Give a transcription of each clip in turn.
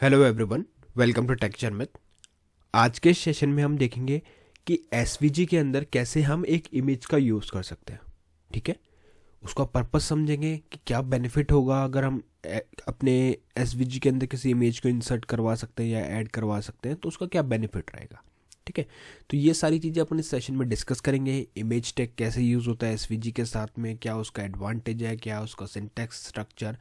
Hello everyone, welcome to tech Janmit. आज के session में हम देखेंगे कि एसवीजी के अंदर कैसे हम एक इमेज का यूज़ कर सकते हैं। ठीक है, उसका पर्पस समझेंगे कि क्या बेनिफिट होगा अगर हम अपने एसवीजी के अंदर किसी इमेज को इंसर्ट करवा सकते हैं या ऐड करवा सकते हैं, तो उसका क्या बेनिफिट रहेगा। ठीक है, तो ये सारी चीज़ें अपन इस सेशन में डिस्कस करेंगे। इमेज टैग कैसे यूज़ होता है एसवीजी के साथ में, क्या उसका एडवांटेज है, क्या उसका सिंटैक्स स्ट्रक्चर,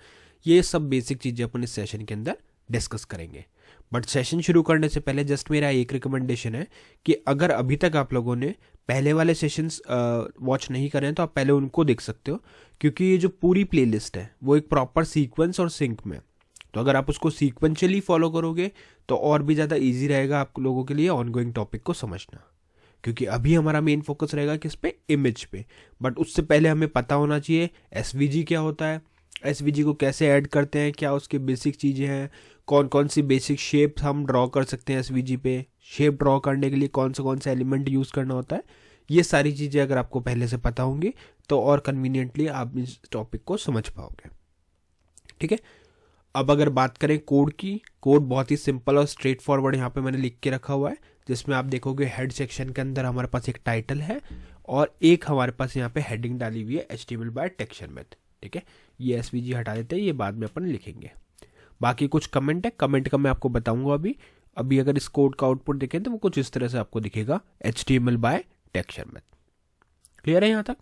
ये सब बेसिक चीज़ें अपन इस सेशन के अंदर डिस्कस करेंगे। बट सेशन शुरू करने से पहले जस्ट मेरा एक रिकमेंडेशन है कि अगर अभी तक आप लोगों ने पहले वाले सेशंस वॉच नहीं करे हैं तो आप पहले उनको देख सकते हो, क्योंकि ये जो पूरी प्लेलिस्ट है वो एक प्रॉपर सीक्वेंस और सिंक में। तो अगर आप उसको सीक्वेंशियली फॉलो करोगे तो और भी ज़्यादा ईजी रहेगा आप लोगों के लिए ऑनगोइंग टॉपिक को समझना, क्योंकि अभी हमारा मेन फोकस रहेगा किस पे, इमेज पे। बट उससे पहले हमें पता होना चाहिए एसवीजी क्या होता है, एसवीजी को कैसे ऐड करते हैं, क्या उसकी बेसिक चीज़ें हैं, कौन कौन सी बेसिक शेप्स हम ड्रॉ कर सकते हैं एसवीजी पे, शेप ड्रॉ करने के लिए कौन सा एलिमेंट यूज़ करना होता है। ये सारी चीज़ें अगर आपको पहले से पता होंगी तो और कन्वीनियंटली आप इस टॉपिक को समझ पाओगे। ठीक है, अब अगर बात करें कोड की, कोड बहुत ही सिंपल और स्ट्रेट फॉरवर्ड यहाँ पे मैंने लिख के रखा हुआ है, जिसमें आप देखोगे हेड सेक्शन के अंदर हमारे पास एक टाइटल है और एक हमारे पास यहाँ पे हेडिंग डाली हुई है HTML बाय टेक्सचरमैथ। ठीक है, ये एसवीजी हटा देते हैं, ये बाद में अपन लिखेंगे। बाकी कुछ कमेंट है, कमेंट का मैं आपको बताऊंगा अभी। अभी अगर इस कोड का आउटपुट देखें तो वो कुछ इस तरह से आपको दिखेगा, HTML बाय टेक्सचरमैथ। क्लियर है यहाँ तक?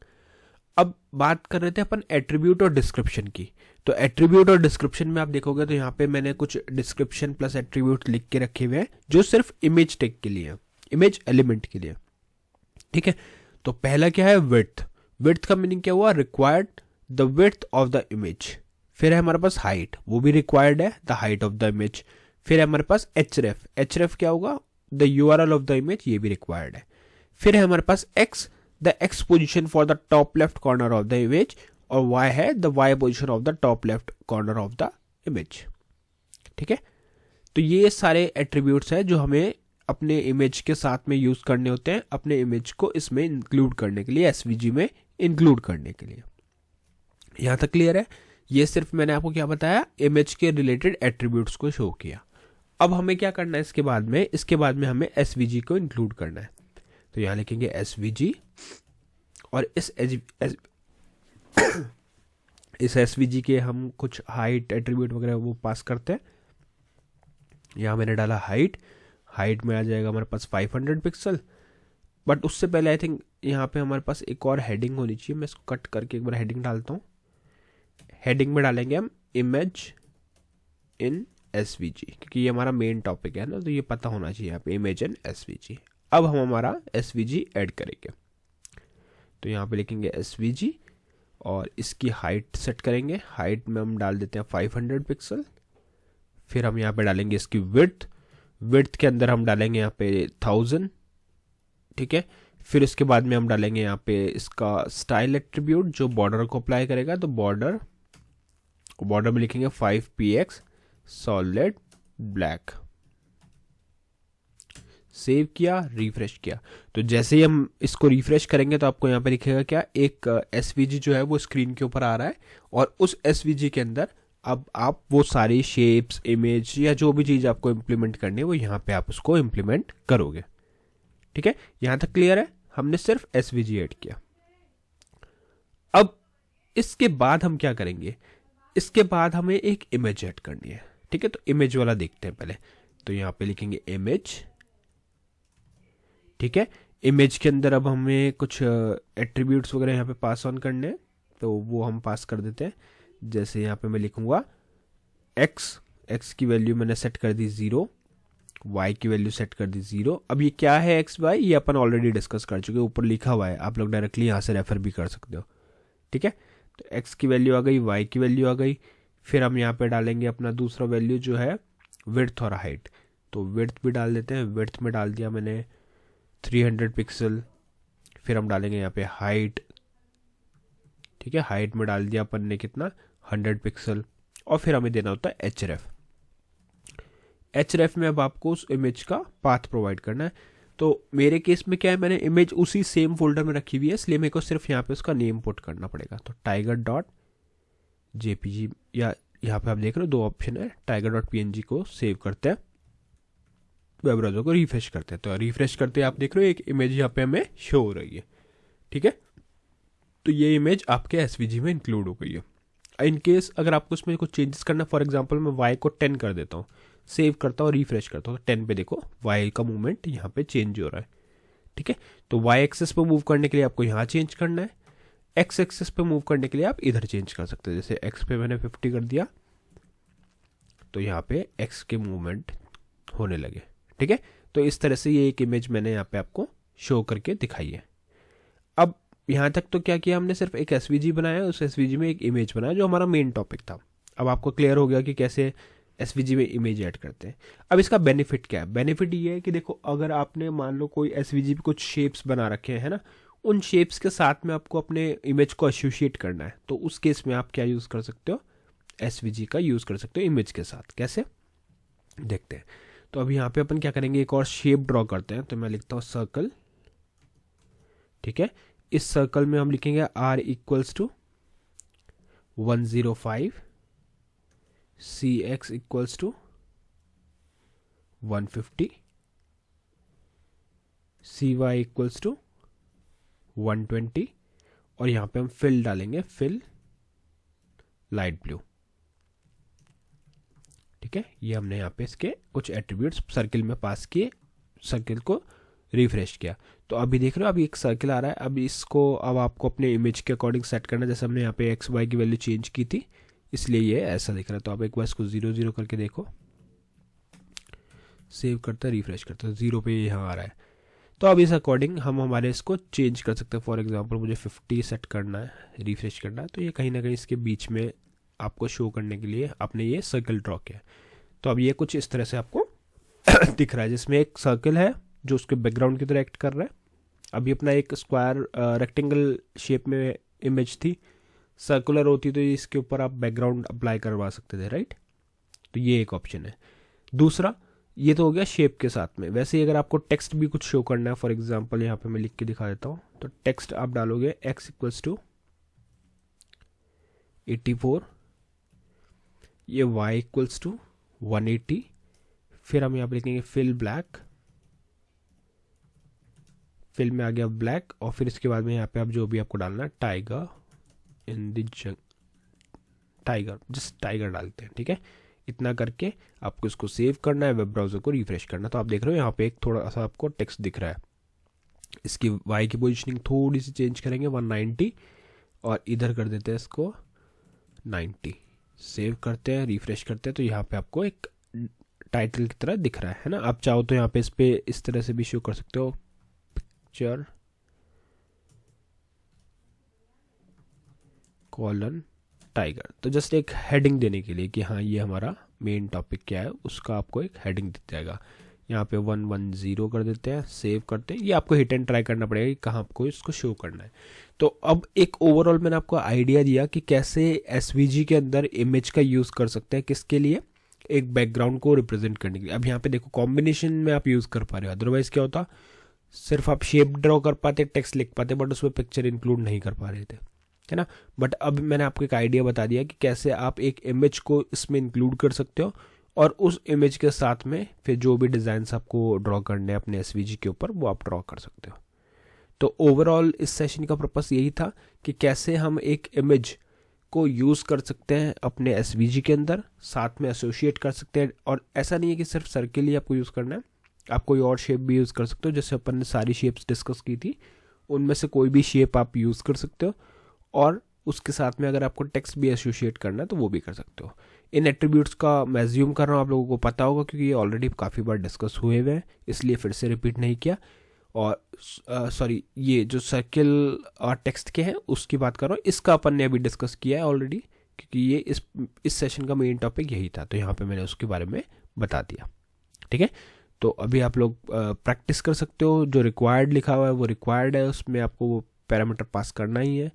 अब बात कर रहे थे अपन एट्रीब्यूट और डिस्क्रिप्शन की। तो एट्रीब्यूट और डिस्क्रिप्शन में आप देखोगे तो यहाँ पे मैंने कुछ डिस्क्रिप्शन प्लस एट्रीब्यूट लिख के रखे हुए हैं जो सिर्फ इमेज टैग के लिए है, इमेज एलिमेंट के लिए। ठीक है, तो पहला क्या है, विड्थ। विड्थ का मीनिंग क्या हुआ, required the width of the image. फिर है हमारे पास हाइट, वो भी रिक्वायर्ड है, the height of the image. फिर है हमारे पास एचरेफ, एचरेफ क्या होगा, the URL of the image, ये भी रिक्वायर्ड है। फिर है हमारे पास X, the X position for the top left corner of the image, और वाई है the Y position of the top left corner of the image. ठीक है, तो ये सारे एट्रीब्यूट्स हैं जो हमें अपने इमेज के साथ में यूज करने होते हैं, अपने इमेज को इसमें इंक्लूड करने के लिए, एसवीजी में इंक्लूड करने के लिए। यहां तक क्लियर है? ये सिर्फ मैंने आपको क्या बताया, इमेज के रिलेटेड एट्रीब्यूट्स को शो किया। अब हमें क्या करना है इसके बाद में, इसके बाद में हमें एसवीजी को इंक्लूड करना है। तो यहां लिखेंगे एसवीजी और इस एसवीजी के हम कुछ हाइट एट्रीब्यूट वगैरह वो पास करते हैं। यहां मैंने डाला हाइट, हाइट में आ जाएगा हमारे पास 500 पिक्सल। बट उससे पहले आई थिंक यहाँ पे हमारे पास एक और हेडिंग होनी चाहिए, मैं इसको कट करके एक बार हेडिंग डालता हूँ। हेडिंग में डालेंगे हम इमेज इन एसवीजी, क्योंकि ये हमारा मेन टॉपिक है ना, तो ये पता होना चाहिए यहाँ पे, इमेज इन एसवीजी। अब हम हमारा एसवीजी ऐड करेंगे, तो यहाँ पे लिखेंगे एसवीजी और इसकी हाइट सेट करेंगे। हाइट में हम डाल देते हैं 500 पिक्सल। फिर हम यहाँ पे डालेंगे इसकी विड्थ, विड्थ के अंदर हम डालेंगे यहाँ पे 1000। ठीक है, फिर उसके बाद में हम डालेंगे यहाँ पे इसका स्टाइल एट्रीब्यूट जो बॉर्डर को अप्लाई करेगा। तो बॉर्डर में लिखेंगे 5px सॉलिड ब्लैक। सेव किया, रिफ्रेश किया, तो जैसे ही हम इसको रिफ्रेश करेंगे तो आपको यहाँ पे दिखेगा क्या, एक एसवीजी जो है वो स्क्रीन के ऊपर आ रहा है, और उस एसवीजी के अंदर अब आप वो सारी शेप्स, इमेज या जो भी चीज़ आपको इम्प्लीमेंट करनी है वो यहाँ पे आप उसको इम्प्लीमेंट करोगे। ठीक है, यहाँ तक क्लियर है? हमने सिर्फ एसवीजी ऐड किया। अब इसके बाद हम क्या करेंगे, इसके बाद हमें एक इमेज ऐड करनी है। ठीक है, तो इमेज वाला देखते हैं पहले। तो यहाँ पे लिखेंगे इमेज। ठीक है, इमेज के अंदर अब हमें कुछ एट्रीब्यूट्स वगैरह यहाँ पे पास ऑन करने हैं, तो वो हम पास कर देते हैं। जैसे यहाँ पे मैं लिखूंगा एक्स की वैल्यू मैंने सेट कर दी 0, y की वैल्यू सेट कर दी 0। अब ये क्या है एक्स वाई, ये अपन ऑलरेडी डिस्कस कर चुके हैं, ऊपर लिखा हुआ है, आप लोग डायरेक्टली यहाँ से रेफर भी कर सकते हो। ठीक है, तो x की वैल्यू आ गई, y की वैल्यू आ गई। फिर हम यहाँ पे डालेंगे अपना दूसरा वैल्यू जो है विड्थ और हाइट। तो विड्थ भी डाल देते हैं, विड्थ में डाल दिया मैंने 300 पिक्सल। फिर हम डालेंगे यहाँ पे हाइट। ठीक है, हाइट में डाल दिया अपन ने कितना, 100 पिक्सल। और फिर हमें देना होता है एचरेफ। एचरेफ में अब आपको उस इमेज का पाथ प्रोवाइड करना है। तो मेरे केस में क्या है, मैंने इमेज उसी सेम फोल्डर में रखी हुई है, इसलिए मेरे को सिर्फ यहाँ पे उसका नेम पुट करना पड़ेगा। तो tiger.jpg या यहाँ पे आप देख रहे हो 2 ऑप्शन है, tiger.png को सेव करते हैं, वेब ब्राउज़र को रिफ्रेश करते हैं, तो रिफ्रेश करते हैं आप देख रहे हो एक इमेज यहाँ पे हमें शो हो रही है, ठीक है। तो ये इमेज आपके एसवीजी में इंक्लूड हो गई है। इन केस अगर आपको इसमें कुछ चेंजेस करना है, फॉर एग्जांपल मैं y को 10 कर देता हूँ, सेव करता हूँ, रिफ्रेश करता हूँ, तो 10 पे देखो y का मूवमेंट यहाँ पे चेंज हो रहा है, ठीक है। तो y एक्सेस पे मूव करने के लिए आपको यहाँ चेंज करना है, x एक्सेस पे मूव करने के लिए आप इधर चेंज कर सकते हैं। जैसे x पे मैंने 50 कर दिया तो यहाँ पे x के मूवमेंट होने लगे, ठीक है। तो इस तरह से ये एक इमेज मैंने यहाँ पे आपको शो करके दिखाई है। अब यहाँ तक तो क्या किया हमने, सिर्फ एक एसवीजी बनाया, उस एसवीजी में एक इमेज बनाया जो हमारा मेन टॉपिक था। अब आपको क्लियर हो गया कि कैसे एसवीजी में इमेज ऐड करते हैं। अब इसका बेनिफिट क्या है? बेनिफिट ये है कि देखो, अगर आपने मान लो कोई एसवीजी पे कुछ शेप्स बना रखे हैं ना, उन शेप्स के साथ में आपको अपने इमेज को एसोसिएट करना है, तो उस केस में आप क्या यूज़ कर सकते हो, एसवीजी का यूज़ कर सकते हो इमेज के साथ। कैसे देखते हैं। तो अब यहाँ पे अपन क्या करेंगे, एक और शेप ड्रॉ करते हैं। तो मैं लिखता हूँ सर्कल, ठीक है। इस सर्कल में हम लिखेंगे r equals to 105, cx equals to 150, cy equals to 120, और यहाँ पे हम फिल डालेंगे, फिल लाइट ब्लू, ठीक है। ये हमने यहाँ पे इसके कुछ एट्रीब्यूट्स सर्किल में पास किए, सर्किल को रिफ्रेश किया। तो अभी देख रहे हो, अभी एक सर्किल आ रहा है। अब इसको अब आपको अपने इमेज के अकॉर्डिंग सेट करना है। जैसे हमने यहाँ पे एक्स वाई की वैल्यू चेंज की थी, इसलिए ये ऐसा दिख रहा है। तो आप एक बार इसको 0 0 करके देखो, सेव करता है, रिफ्रेश करता है, 0 पे यहाँ आ रहा है। तो अब इस अकॉर्डिंग हम हमारे इसको चेंज कर सकते हैं। फॉर एग्जाम्पल मुझे 50 सेट करना है, रिफ्रेश करना है, तो ये कहीं ना कहीं इसके बीच में आपको शो करने के लिए आपने ये सर्कल ड्रॉ किया। तो अब ये कुछ इस तरह से आपको दिख रहा है, जिसमें एक सर्कल है जो उसके बैकग्राउंड की तरह एक्ट कर रहा है। अभी अपना एक स्क्वायर रेक्टेंगल शेप में इमेज थी, सर्कुलर होती तो इसके ऊपर आप बैकग्राउंड अप्लाई करवा सकते थे, राइट। तो ये एक ऑप्शन है। दूसरा, ये तो हो गया शेप के साथ में। वैसे ही अगर आपको टेक्स्ट भी कुछ शो करना है, फॉर एग्जांपल यहाँ पे मैं लिख के दिखा देता हूँ। तो टेक्स्ट आप डालोगे x इक्वल्स टू 84, ये y इक्वल्स टू 180, फिर हम यहाँ पे लिखेंगे फिल ब्लैक, फिल में आ गया ब्लैक, और फिर इसके बाद में यहाँ पे आप जो भी आपको डालना है, tiger in the tiger, just tiger डालते हैं, ठीक है। इतना करके आपको इसको सेव करना है, वेब ब्राउज़र को रिफ्रेश करना। तो आप देख रहे हो यहाँ पे एक थोड़ा सा आपको टेक्स्ट दिख रहा है। इसकी y की पोजीशनिंग थोड़ी सी चेंज करेंगे, 190, और इधर कर देते हैं इसको 90, सेव करते हैं, रिफ्रेश करते हैं। तो यहाँ पे आपको एक टाइटल की तरह दिख रहा है ना। आप चाहो तो यहाँ पे इस तरह से भी शो कर सकते हो, पिक्चर कॉलन टाइगर। तो जस्ट एक हेडिंग देने के लिए कि हाँ ये हमारा मेन टॉपिक क्या है, उसका आपको एक हेडिंग दिख जाएगा। यहाँ पे 110 कर देते हैं, सेव करते हैं। ये आपको हिट एंड ट्राई करना पड़ेगा कि कहाँ आपको इसको शो करना है। तो अब एक ओवरऑल मैंने आपको आइडिया दिया कि कैसे एसवीजी के अंदर इमेज का यूज़ कर सकते हैं, किसके लिए, एक बैकग्राउंड को रिप्रेजेंट करने के लिए। अब यहाँ पे देखो कॉम्बिनेशन में आप यूज़ कर पा रहे हो, अदरवाइज क्या होता, सिर्फ आप शेप ड्रॉ कर पाते, टेक्स्ट लिख पाते, बट उसमें पिक्चर इंक्लूड नहीं कर पा रहे थे, है ना। बट अब मैंने आपको एक आइडिया बता दिया कि कैसे आप एक इमेज को इसमें इंक्लूड कर सकते हो, और उस इमेज के साथ में फिर जो भी डिज़ाइंस आपको ड्रॉ करने हैं अपने एसवीजी के ऊपर, वो आप ड्रॉ कर सकते हो। तो ओवरऑल इस सेशन का पर्पस यही था कि कैसे हम एक इमेज को यूज़ कर सकते हैं अपने एसवीजी के अंदर, साथ में एसोसिएट कर सकते हैं। और ऐसा नहीं है कि सिर्फ सर्किल ही आपको यूज़ करना है, आप कोई और शेप भी यूज़ कर सकते हो। जैसे अपन ने सारी शेप्स डिस्कस की थी, उनमें से कोई भी शेप आप यूज़ कर सकते हो, और उसके साथ में अगर आपको टेक्स्ट भी एसोसिएट करना है तो वो भी कर सकते हो। इन एट्रीब्यूट्स का मैं ज्यूम कर रहा हूँ आप लोगों को पता होगा, क्योंकि ये ऑलरेडी काफ़ी बार डिस्कस हुए हुए हैं, इसलिए फिर से रिपीट नहीं किया। और सॉरी, ये जो सर्किल और टेक्स्ट के हैं उसकी बात कर रहा हूँ, इसका अपन ने अभी डिस्कस किया है ऑलरेडी, क्योंकि ये इस सेशन का मेन टॉपिक यही था। तो यहाँ पे मैंने उसके बारे में बता दिया, ठीक है। तो अभी आप लोग प्रैक्टिस कर सकते हो, जो रिक्वायर्ड लिखा हुआ है वो रिक्वायर्ड है, उसमें आपको वो पैरामीटर पास करना ही है।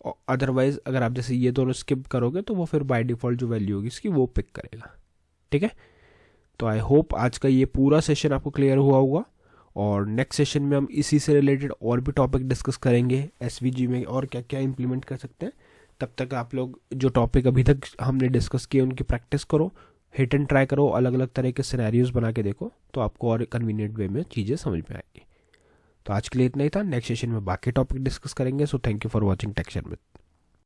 और अदरवाइज अगर आप जैसे ये दोनों स्किप करोगे तो वो फिर बाय डिफ़ॉल्ट जो वैल्यू होगी इसकी वो पिक करेगा, ठीक है। तो आई होप आज का ये पूरा सेशन आपको क्लियर हुआ होगा, और नेक्स्ट सेशन में हम इसी से रिलेटेड और भी टॉपिक डिस्कस करेंगे, एसवीजी में और क्या क्या इंप्लीमेंट कर सकते हैं। तब तक आप लोग जो टॉपिक अभी तक हमने डिस्कस किए उनकी प्रैक्टिस करो, हिट एंड ट्राई करो, अलग अलग तरह के सिनेरियोज बना के देखो, तो आपको और कन्वीनियंट वे में चीज़ें समझ में आएगी। तो आज के लिए इतना ही था, नेक्स्ट सेशन में बाकी टॉपिक डिस्कस करेंगे। So thank you for watching tech share with.